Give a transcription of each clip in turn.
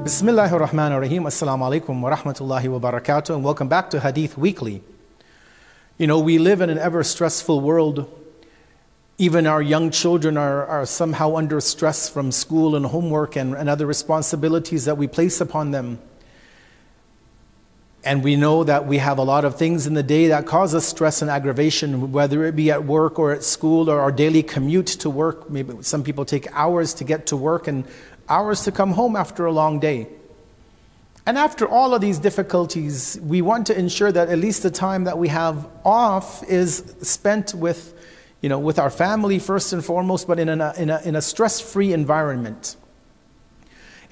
Bismillahir Rahmanir Rahim. Assalamu alaikum wa rahmatullahi wa barakatuh, and welcome back to Hadith Weekly. You know, we live in an ever stressful world. Even our young children are somehow under stress from school and homework and other responsibilities that we place upon them. And we know that we have a lot of things in the day that cause us stress and aggravation, whether it be at work or at school or our daily commute to work. Maybe some people take hours to get to work and hours to come home after a long day. And after all of these difficulties, we want to ensure that at least the time that we have off is spent with, with our family first and foremost, but in a stress-free environment.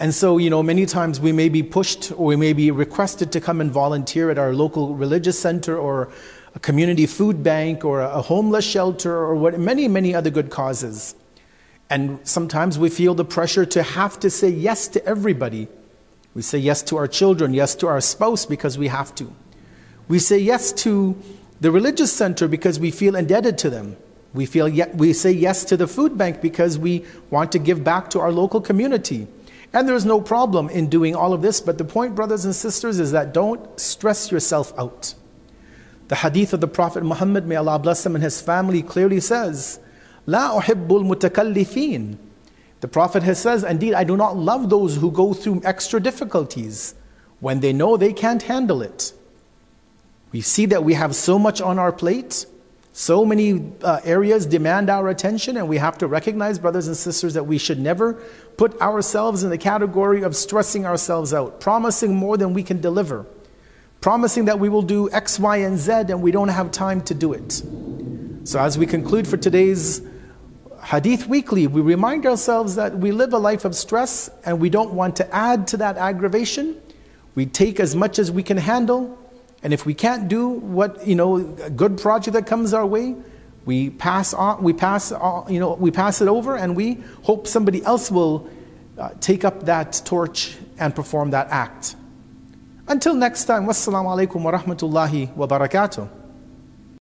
And so, many times we may be pushed or we may be requested to come and volunteer at our local religious center or a community food bank or a homeless shelter or many other good causes. And sometimes we feel the pressure to have to say yes to everybody. We say yes to our children, yes to our spouse because we have to. We say yes to the religious center because we feel indebted to them. We say yes to the food bank because we want to give back to our local community. And there's no problem in doing all of this, but the point, brothers and sisters, is that don't stress yourself out. The hadith of the Prophet Muhammad, may Allah bless him and his family, clearly says, "La uhibbul mutakallifin." The Prophet says, indeed, I do not love those who go through extra difficulties when they know they can't handle it. We see that we have so much on our plate, so many areas demand our attention, and we have to recognize, brothers and sisters, that we should never put ourselves in the category of stressing ourselves out, promising more than we can deliver, promising that we will do X, Y, and Z, and we don't have time to do it. So as we conclude for today's Hadith Weekly, we remind ourselves that we live a life of stress and we don't want to add to that aggravation. We take as much as we can handle, and if we can't do a good project that comes our way, we pass it over, and we hope somebody else will take up that torch and perform that act. Until next time, wassalamu alaikum wa rahmatullahi wa barakatuh.